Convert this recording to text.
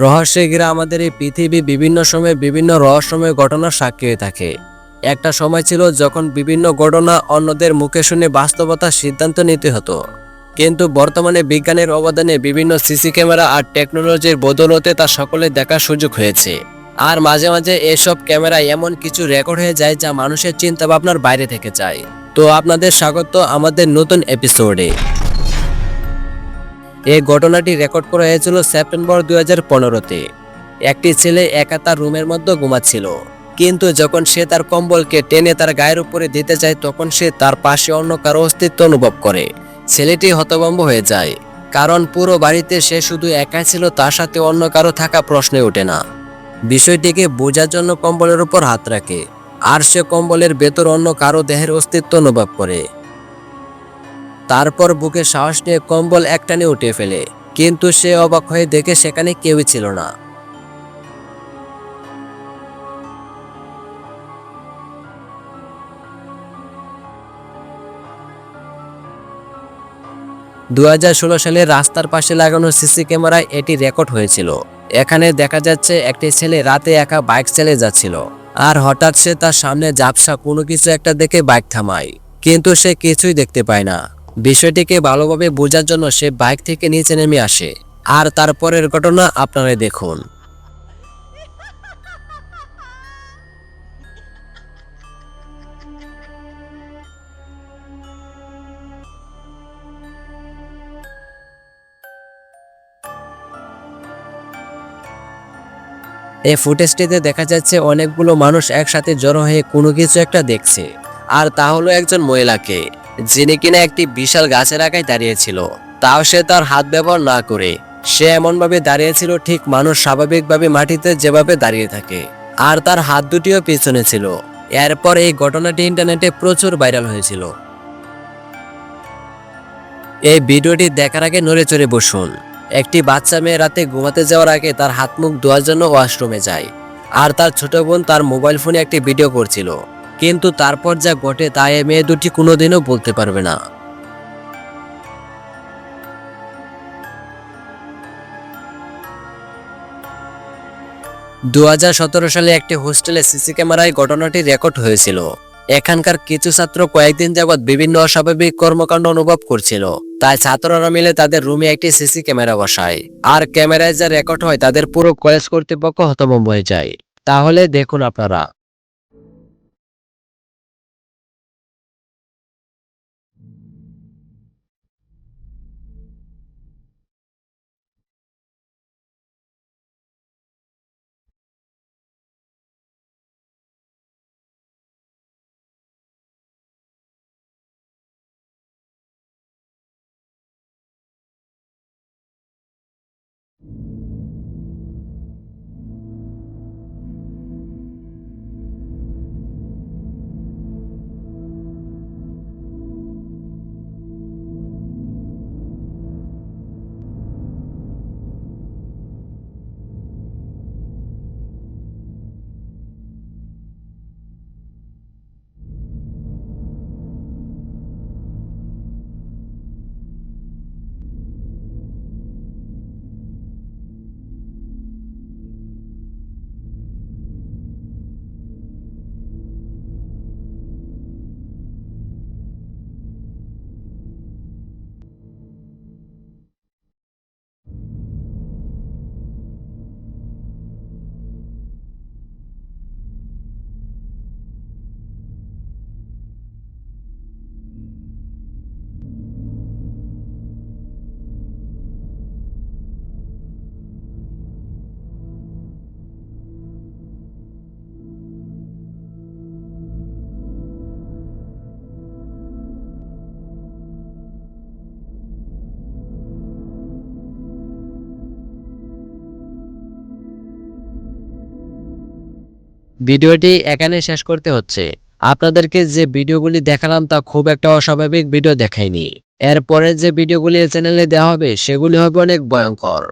রহস্যে ঘেরা আমাদের এই পৃথিবী বিভিন্ন সময়ে বিভিন্ন রহস্যময় ঘটনার সাক্ষী হয়ে থাকে। একটা সময় ছিল যখন বিভিন্ন ঘটনা অন্যদের মুখে শুনে বাস্তবতার সিদ্ধান্ত নিতে হতো, কিন্তু বর্তমানে বিজ্ঞানের অবদানে বিভিন্ন সিসি ক্যামেরা আর টেকনোলজির বদৌলতে তা সকলে দেখার সুযোগ হয়েছে। আর মাঝে মাঝে এসব ক্যামেরায় এমন কিছু রেকর্ড হয়ে যায় যা মানুষের চিন্তা ভাবনার বাইরে থেকে যায়। তো আপনাদের স্বাগত আমাদের নতুন এপিসোডে। এই ঘটনাটি রেকর্ড করা হয়েছিল সেপ্টেম্বর 2015-তে। একটি ছেলে একা তার রুমের মধ্যে ঘুমাচ্ছিল, কিন্তু যখন সে তার কম্বলকে টেনে তার গায়ের উপরে দিতে যায় তখন সে তার পাশে অন্য কারো অস্তিত্ব অনুভব করে। ছেলেটি হতভম্ব হয়ে যায়, কারণ পুরো বাড়িতে সে শুধু একাই ছিল, তার সাথে অন্য কারো থাকা প্রশ্নে ওঠে না। বিষয়টিকে বোঝার জন্য কম্বলের উপর হাত রাখে, আর সে কম্বলের ভেতর অন্য কারো দেহের অস্তিত্ব অনুভব করে। তারপর বুকে সাহস নিয়ে কম্বল একটানে উঠে ফেলে, কিন্তু সে অবাক হয়ে দেখে সেখানে কেউই ছিল না। দু সালে রাস্তার পাশে লাগানো সিসি ক্যামেরায় এটি রেকর্ড হয়েছিল। এখানে দেখা যাচ্ছে একটি ছেলে রাতে একা বাইক চালিয়ে যাচ্ছিল, আর হঠাৎ সে তার সামনে ঝাপসা কোনো কিছু একটা দেখে বাইক থামায়, কিন্তু সে কিছুই দেখতে পায় না। বিষয়টিকে ভালোভাবে বোঝার জন্য সে বাইক থেকে নিচে নেমে আসে, আর তারপরের ঘটনা আপনারা দেখুন। এই ফুটেজটিতে দেখা যাচ্ছে অনেকগুলো মানুষ একসাথে জড়ো হয়ে কোনো কিছু একটা দেখছে, আর তা হলো একজন মহিলাকে, যিনি কিনা একটি বিশাল গাছের আগায় দাঁড়িয়েছিল। তাও সে তার হাত ব্যবহার না করে সে এমনভাবে দাঁড়িয়েছিল ঠিক মানুষ স্বাভাবিকভাবে মাটিতে যেভাবে দাঁড়িয়ে থাকে, আর তার হাত দুটিও পিছনে ছিল। এরপর এই ঘটনাটি ইন্টারনেটে প্রচুর ভাইরাল হয়েছিল। এই ভিডিওটি দেখার আগে নড়ে চড়ে বসুন। একটি বাচ্চা মেয়ে রাতে ঘুমাতে যাওয়ার আগে তার হাত মুখ ধোয়ার জন্য ওয়াশরুমে যায়, আর তার ছোট বোন তার মোবাইল ফোনে একটি ভিডিও করছিল। কিন্তু তারপর যা ঘটে তা এই মেয়ে দুটি কোনোদিনও বলতে পারবে না। 2017 সালে একটি হোস্টেলে সিসি ক্যামেরায় ঘটনাটি রেকর্ড হয়েছিল। এখানকার কিছু ছাত্র কয়েকদিন যাবৎ বিভিন্ন অস্বাভাবিক কর্মকাণ্ড অনুভব করছিল, তাই ছাত্ররা মিলে তাদের রুমে একটি সিসি ক্যামেরা বসায়, আর ক্যামেরায় যা রেকর্ড হয় তাদের পুরো কলেজ কর্তৃপক্ষ হতভম্ব হয়ে যায়। তাহলে দেখুন আপনারা। ভিডিওটি এখানে শেষ করতে হচ্ছে। আপনাদেরকে যে ভিডিওগুলি দেখালাম তা খুব একটা অস্বাভাবিক ভিডিও দেখায়নি। এরপরে যে ভিডিওগুলি চ্যানেলে দেওয়া হবে সেগুলি হবে অনেক ভয়ঙ্কর।